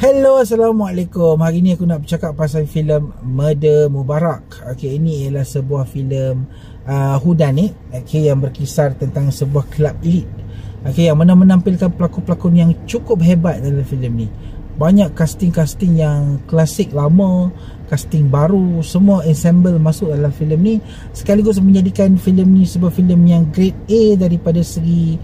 Hello, Assalamualaikum. Hari ni aku nak bercakap pasal filem Murder Mubarak. Okey, ini ialah sebuah filem whodunit, okey, yang berkisar tentang sebuah kelab elit. Okey, yang mana menampilkan pelakon-pelakon yang cukup hebat dalam filem ni. Banyak casting-casting yang klasik lama, casting baru, semua ensemble masuk dalam filem ni, sekaligus menjadikan filem ni sebuah filem yang grade A daripada segi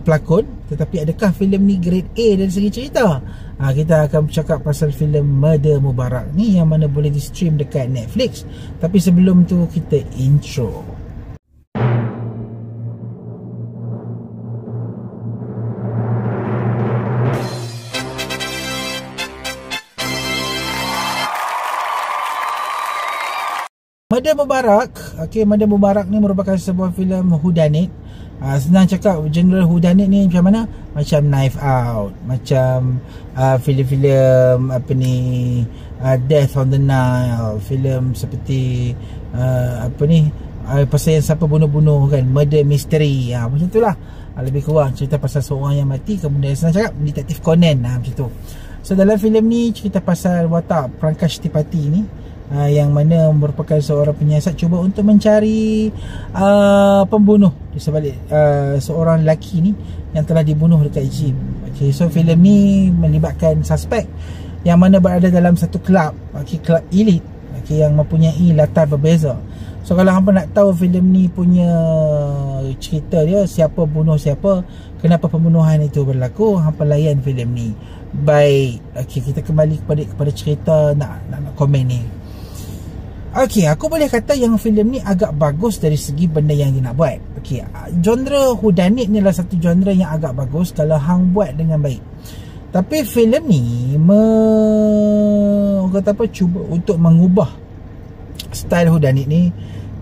pelakon. Tetapi adakah filem ni grade A dari segi cerita? Kita akan bercakap pasal filem Murder Mubarak ni, yang mana boleh di stream dekat Netflix. Tapi sebelum tu kita intro. Murder Mubarak, okey, Murder Mubarak ni merupakan sebuah filem whodunit. Senang cakap, genre whodunit ni macam mana? Macam Knives Out, macam filem-filem apa ni, Death on the Nile, filem seperti pasal yang siapa bunuh-bunuh kan, murder mystery, macam tu lah. Lebih kurang cerita pasal seorang yang mati, kemudian senang cakap Detektif Conan, macam tu. So dalam filem ni cerita pasal watak Pankaj Tripathi ni, yang mana merupakan seorang penyiasat cuba untuk mencari pembunuh di sebalik seorang lelaki ni yang telah dibunuh dekat gym. Okay, so filem ni melibatkan suspek yang mana berada dalam satu kelab, kelab elit, yang mempunyai latar berbeza. So kalau hampa nak tahu filem ni punya cerita dia, siapa bunuh siapa, kenapa pembunuhan itu berlaku, hampa layan filem ni. Baik, kita kembali kepada cerita, nak komen ni. Okey, aku boleh kata yang filem ni agak bagus dari segi benda yang dia nak buat. Okey, genre whodunit ni adalah satu genre yang agak bagus kalau hang buat dengan baik. Tapi filem ni cuba untuk mengubah style whodunit ni,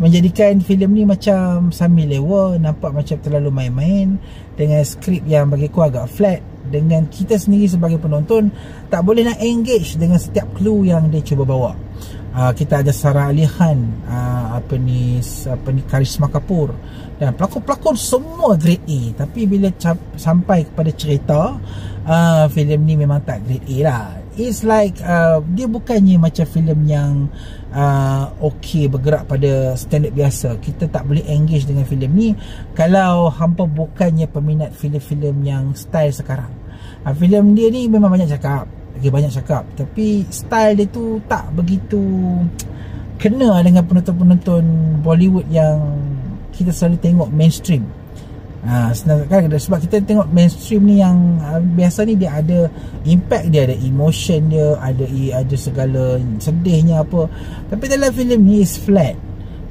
menjadikan filem ni macam sambil lewa, nampak macam terlalu main-main, dengan skrip yang bagi aku agak flat, dengan kita sendiri sebagai penonton tak boleh nak engage dengan setiap clue yang dia cuba bawa. Kita ada Sara Ali Khan, Karisma Kapoor, dan pelakon-pelakon semua grade A. Tapi bila sampai kepada cerita, filem ni memang tak grade A lah. It's like dia bukannya macam filem yang bergerak pada standard biasa. Kita tak boleh engage dengan filem ni kalau hampa bukannya peminat filem-filem yang style sekarang. Filem dia ni memang banyak cakap, banyak cakap, tapi style dia tu tak begitu kena dengan penonton-penonton Bollywood yang kita selalu tengok mainstream. Sebab kita tengok mainstream ni yang biasa ni, dia ada impact, dia ada emotion dia, ada segala sedihnya apa. Tapi dalam filem ni is flat.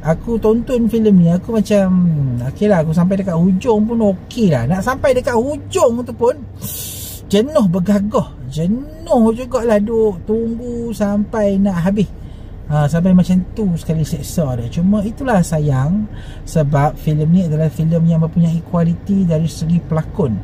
Aku tonton filem ni, aku macam okey lah, aku sampai dekat hujung pun okey lah. Nak sampai dekat hujung tu pun jenuh bergagah, jenuh jugalah duk tunggu sampai nak habis. Sampai macam tu sekali seksa dia. Cuma itulah sayang, sebab filem ni adalah filem yang mempunyai kualiti dari segi pelakon.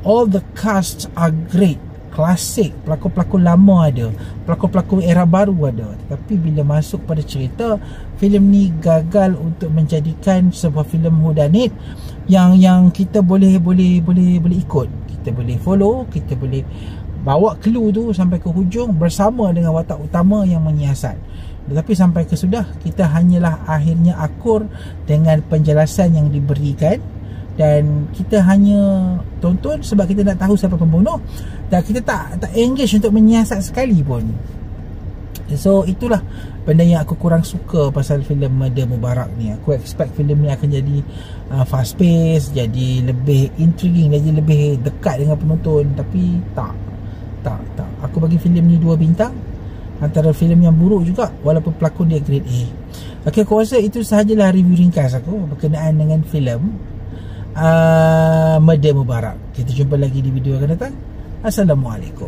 All the cast are great, klasik, pelakon-pelakon lama ada, pelakon-pelakon era baru ada. Tetapi bila masuk pada cerita, filem ni gagal untuk menjadikan sebuah filem whodunit yang kita boleh ikut. Kita boleh follow, kita boleh bawa clue tu sampai ke hujung bersama dengan watak utama yang menyiasat. Tetapi sampai ke sudah, kita hanyalah akhirnya akur dengan penjelasan yang diberikan, dan kita hanya tonton sebab kita nak tahu siapa pembunuh, dan kita tak engage untuk menyiasat sekali pun. So itulah benda yang aku kurang suka pasal filem Murder Mubarak ni. Aku expect filem ni akan jadi fast pace, jadi lebih intriguing, jadi lebih dekat dengan penonton. Tapi tak. Aku bagi filem ni 2 bintang. Antara filem yang buruk juga, walaupun pelakon dia grade A. Okey, aku rasa itu sahajalah review ringkas aku berkenaan dengan filem Murder Mubarak. Kita jumpa lagi di video akan datang. Assalamualaikum.